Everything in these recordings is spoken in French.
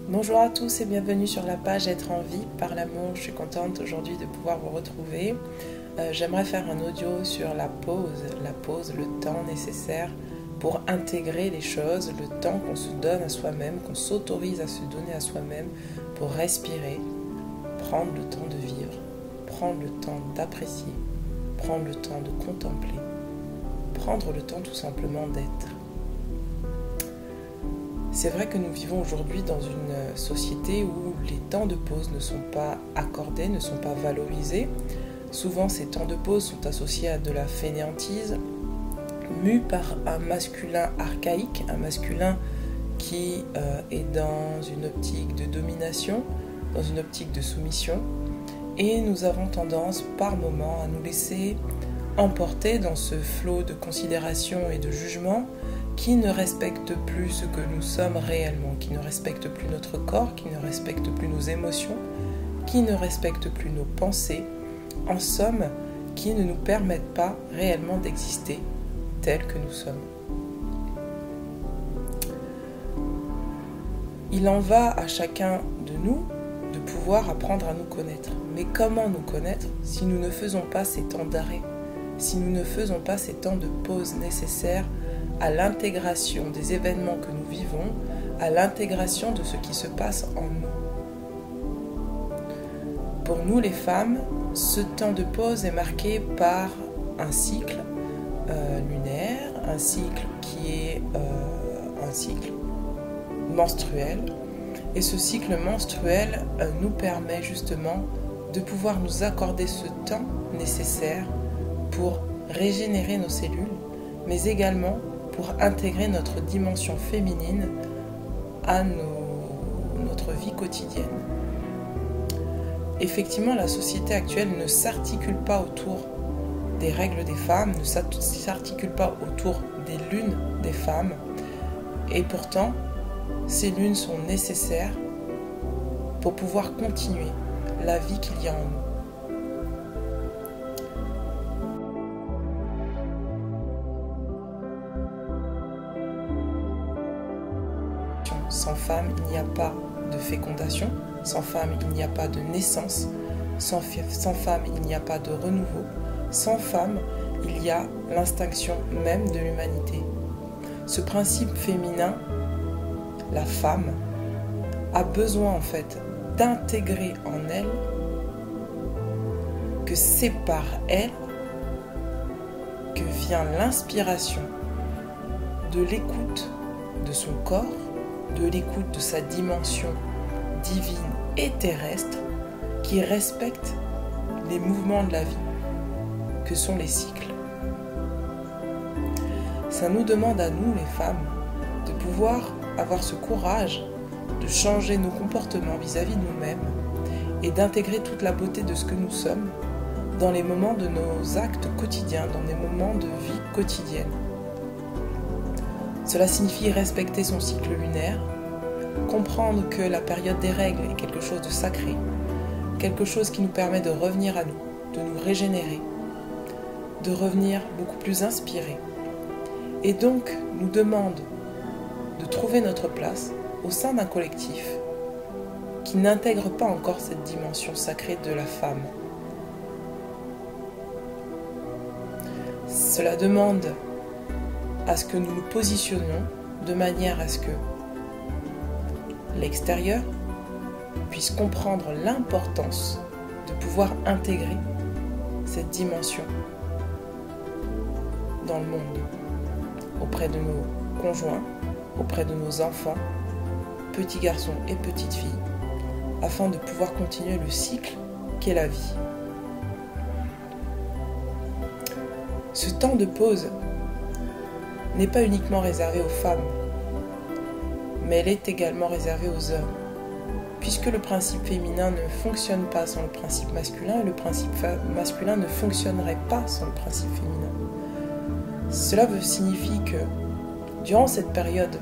Bonjour à tous et bienvenue sur la page Être en vie par l'amour. Je suis contente aujourd'hui de pouvoir vous retrouver. J'aimerais faire un audio sur la pause, le temps nécessaire pour intégrer les choses, le temps qu'on se donne à soi-même, qu'on s'autorise à se donner à soi-même pour respirer, prendre le temps de vivre, prendre le temps d'apprécier, prendre le temps de contempler, prendre le temps tout simplement d'être. C'est vrai que nous vivons aujourd'hui dans une société où les temps de pause ne sont pas accordés, ne sont pas valorisés. Souvent, ces temps de pause sont associés à de la fainéantise, mus par un masculin archaïque, un masculin qui est dans une optique de domination, dans une optique de soumission. Et nous avons tendance, par moments, à nous laisser emporter dans ce flot de considération et de jugement qui ne respecte plus ce que nous sommes réellement, qui ne respecte plus notre corps, qui ne respecte plus nos émotions, qui ne respecte plus nos pensées, en somme, qui ne nous permettent pas réellement d'exister tels que nous sommes. Il en va à chacun de nous de pouvoir apprendre à nous connaître. Mais comment nous connaître si nous ne faisons pas ces temps d'arrêt, si nous ne faisons pas ces temps de pause nécessaires à l'intégration des événements que nous vivons, à l'intégration de ce qui se passe en nous. Pour nous les femmes, ce temps de pause est marqué par un cycle lunaire, un cycle qui est un cycle menstruel. Et ce cycle menstruel nous permet justement de pouvoir nous accorder ce temps nécessaire pour régénérer nos cellules, mais également pour intégrer notre dimension féminine à notre vie quotidienne. Effectivement, la société actuelle ne s'articule pas autour des règles des femmes, ne s'articule pas autour des lunes des femmes, et pourtant, ces lunes sont nécessaires pour pouvoir continuer la vie qu'il y a en nous. Sans femme, il n'y a pas de fécondation. Sans femme, il n'y a pas de naissance. Sans femme, il n'y a pas de renouveau. Sans femme, il y a l'extinction même de l'humanité. Ce principe féminin, la femme, a besoin en fait d'intégrer en elle que c'est par elle que vient l'inspiration de l'écoute de son corps, de l'écoute de sa dimension divine et terrestre qui respecte les mouvements de la vie, que sont les cycles. Ça nous demande à nous, les femmes, de pouvoir avoir ce courage de changer nos comportements vis-à-vis de nous-mêmes et d'intégrer toute la beauté de ce que nous sommes dans les moments de nos actes quotidiens, dans les moments de vie quotidienne. Cela signifie respecter son cycle lunaire, comprendre que la période des règles est quelque chose de sacré, quelque chose qui nous permet de revenir à nous, de nous régénérer, de revenir beaucoup plus inspirés, et donc nous demande de trouver notre place au sein d'un collectif qui n'intègre pas encore cette dimension sacrée de la femme. Cela demande à ce que nous nous positionnions de manière à ce que l'extérieur puisse comprendre l'importance de pouvoir intégrer cette dimension dans le monde, auprès de nos conjoints, auprès de nos enfants, petits garçons et petites filles, afin de pouvoir continuer le cycle qu'est la vie. Ce temps de pause n'est pas uniquement réservé aux femmes, mais elle est également réservée aux hommes, puisque le principe féminin ne fonctionne pas sans le principe masculin, et le principe masculin ne fonctionnerait pas sans le principe féminin. Cela signifie que durant cette période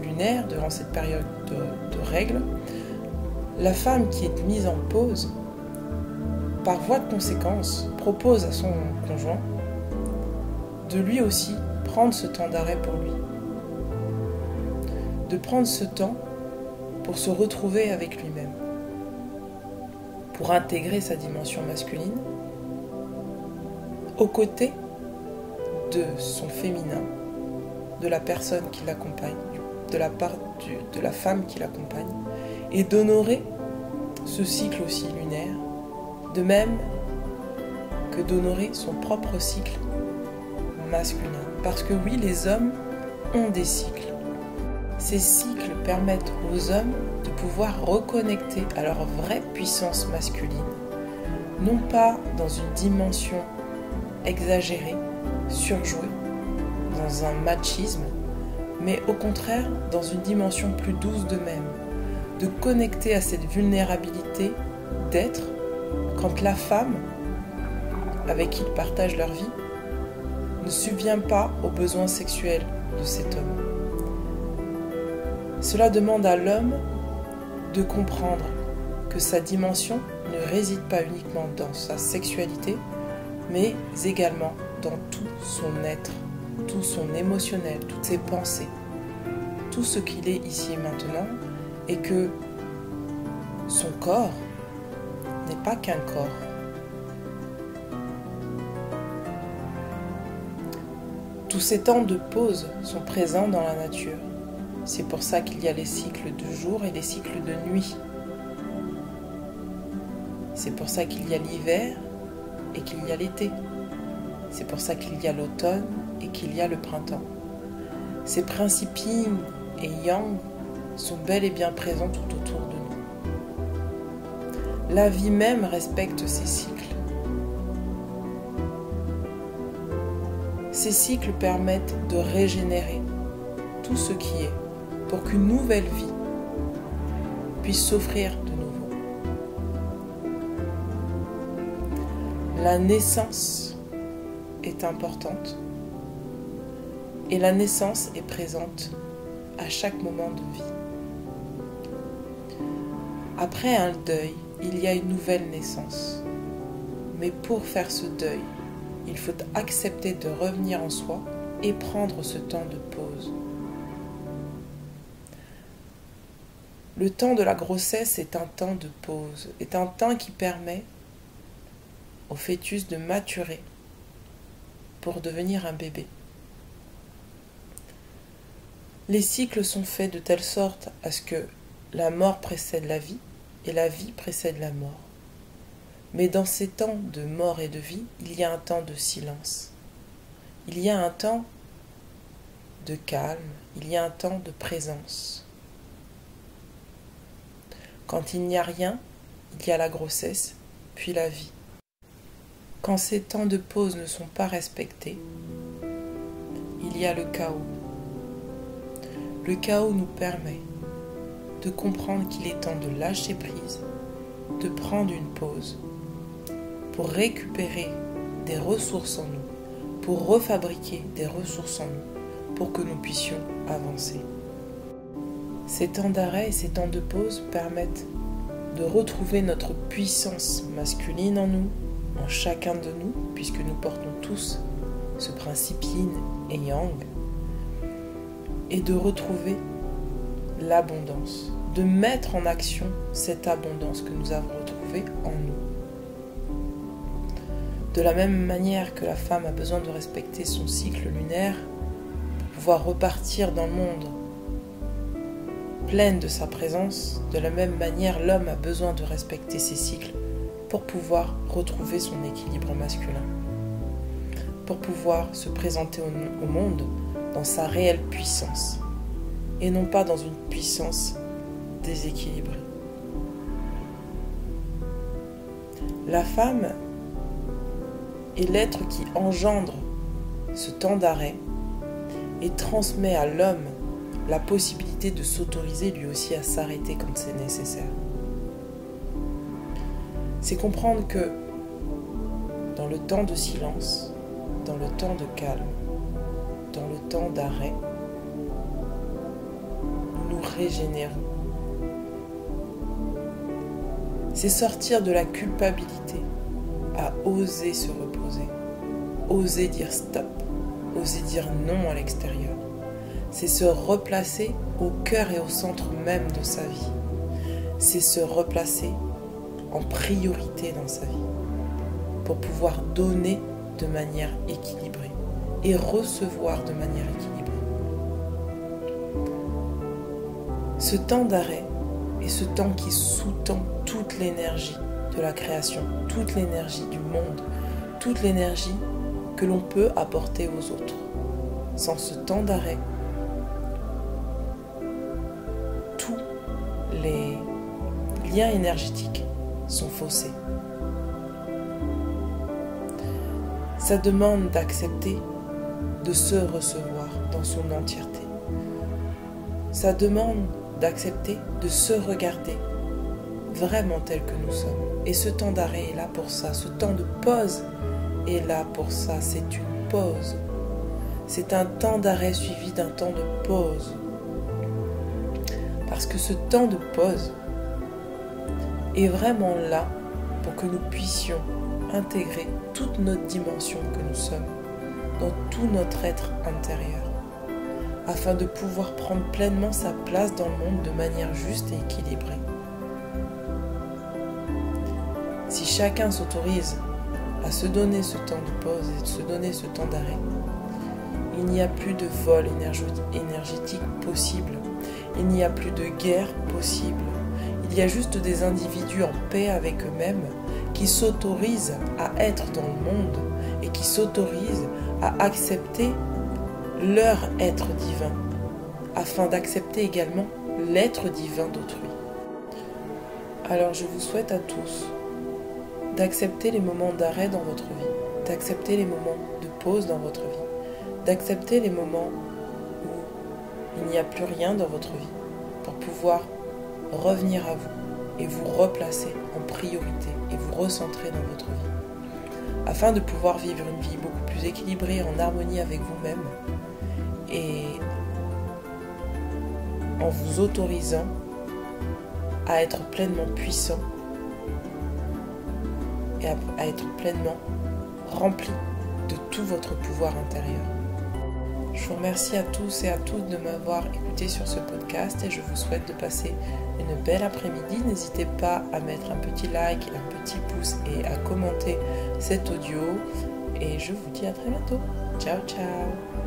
lunaire, durant cette période de règles, la femme qui est mise en pause, par voie de conséquence, propose à son conjoint de lui aussi prendre ce temps d'arrêt pour lui. De prendre ce temps pour se retrouver avec lui-même, pour intégrer sa dimension masculine aux côtés de son féminin, de la personne qui l'accompagne, de la femme qui l'accompagne, et d'honorer ce cycle aussi lunaire, de même que d'honorer son propre cycle masculin. Parce que oui, les hommes ont des cycles. Ces cycles permettent aux hommes de pouvoir reconnecter à leur vraie puissance masculine, non pas dans une dimension exagérée, surjouée, dans un machisme, mais au contraire dans une dimension plus douce d'eux-mêmes, de connecter à cette vulnérabilité d'être quand la femme avec qui ils partagent leur vie ne subvient pas aux besoins sexuels de cet homme. Cela demande à l'homme de comprendre que sa dimension ne réside pas uniquement dans sa sexualité, mais également dans tout son être, tout son émotionnel, toutes ses pensées, tout ce qu'il est ici et maintenant, et que son corps n'est pas qu'un corps. Tous ces temps de pause sont présents dans la nature. C'est pour ça qu'il y a les cycles de jour et les cycles de nuit. C'est pour ça qu'il y a l'hiver et qu'il y a l'été. C'est pour ça qu'il y a l'automne et qu'il y a le printemps. Ces principes yin et yang sont bel et bien présents tout autour de nous. La vie même respecte ces cycles. Ces cycles permettent de régénérer tout ce qui est pour qu'une nouvelle vie puisse s'offrir de nouveau. La naissance est importante et la naissance est présente à chaque moment de vie. Après un deuil, il y a une nouvelle naissance. Mais pour faire ce deuil, il faut accepter de revenir en soi et prendre ce temps de pause. Le temps de la grossesse est un temps de pause, est un temps qui permet au fœtus de maturer pour devenir un bébé. Les cycles sont faits de telle sorte à ce que la mort précède la vie et la vie précède la mort. Mais dans ces temps de mort et de vie, il y a un temps de silence. Il y a un temps de calme, il y a un temps de présence. Quand il n'y a rien, il y a la grossesse, puis la vie. Quand ces temps de pause ne sont pas respectés, il y a le chaos. Le chaos nous permet de comprendre qu'il est temps de lâcher prise, de prendre une pause, pour récupérer des ressources en nous, pour refabriquer des ressources en nous, pour que nous puissions avancer. Ces temps d'arrêt et ces temps de pause permettent de retrouver notre puissance masculine en nous, en chacun de nous, puisque nous portons tous ce principe yin et yang, et de retrouver l'abondance, de mettre en action cette abondance que nous avons retrouvée en nous. De la même manière que la femme a besoin de respecter son cycle lunaire pour pouvoir repartir dans le monde pleine de sa présence, de la même manière l'homme a besoin de respecter ses cycles pour pouvoir retrouver son équilibre masculin, pour pouvoir se présenter au monde dans sa réelle puissance et non pas dans une puissance déséquilibrée. La femme est l'être qui engendre ce temps d'arrêt et transmet à l'homme la possibilité de s'autoriser lui aussi à s'arrêter quand c'est nécessaire. C'est comprendre que dans le temps de silence, dans le temps de calme, dans le temps d'arrêt, nous nous régénérons. C'est sortir de la culpabilité à oser se reposer, oser dire stop, oser dire non à l'extérieur. c'est se replacer au cœur et au centre même de sa vie. C'est se replacer en priorité dans sa vie pour pouvoir donner de manière équilibrée et recevoir de manière équilibrée. Ce temps d'arrêt est ce temps qui sous-tend toute l'énergie de la création, toute l'énergie du monde, toute l'énergie que l'on peut apporter aux autres. Sans ce temps d'arrêt, tous les liens énergétiques sont faussés. Ça demande d'accepter de se recevoir dans son entièreté. Ça demande d'accepter de se regarder vraiment tel que nous sommes. Et ce temps d'arrêt est là pour ça, ce temps de pause est là pour ça, c'est une pause. C'est un temps d'arrêt suivi d'un temps de pause. Parce que ce temps de pause est vraiment là pour que nous puissions intégrer toute notre dimension que nous sommes dans tout notre être intérieur, afin de pouvoir prendre pleinement sa place dans le monde de manière juste et équilibrée. Si chacun s'autorise à se donner ce temps de pause et de se donner ce temps d'arrêt, il n'y a plus de vol énergétique possible, il n'y a plus de guerre possible, il y a juste des individus en paix avec eux-mêmes qui s'autorisent à être dans le monde et qui s'autorisent à accepter leur être divin, afin d'accepter également l'être divin d'autrui. Alors je vous souhaite à tous d'accepter les moments d'arrêt dans votre vie, d'accepter les moments de pause dans votre vie, d'accepter les moments où il n'y a plus rien dans votre vie, pour pouvoir revenir à vous et vous replacer en priorité et vous recentrer dans votre vie, afin de pouvoir vivre une vie beaucoup plus équilibrée, en harmonie avec vous-même, et en vous autorisant à être pleinement puissant et à être pleinement rempli de tout votre pouvoir intérieur. Je vous remercie à tous et à toutes de m'avoir écouté sur ce podcast et je vous souhaite de passer une belle après-midi. N'hésitez pas à mettre un petit like, un petit pouce et à commenter cet audio. Et je vous dis à très bientôt. Ciao, ciao!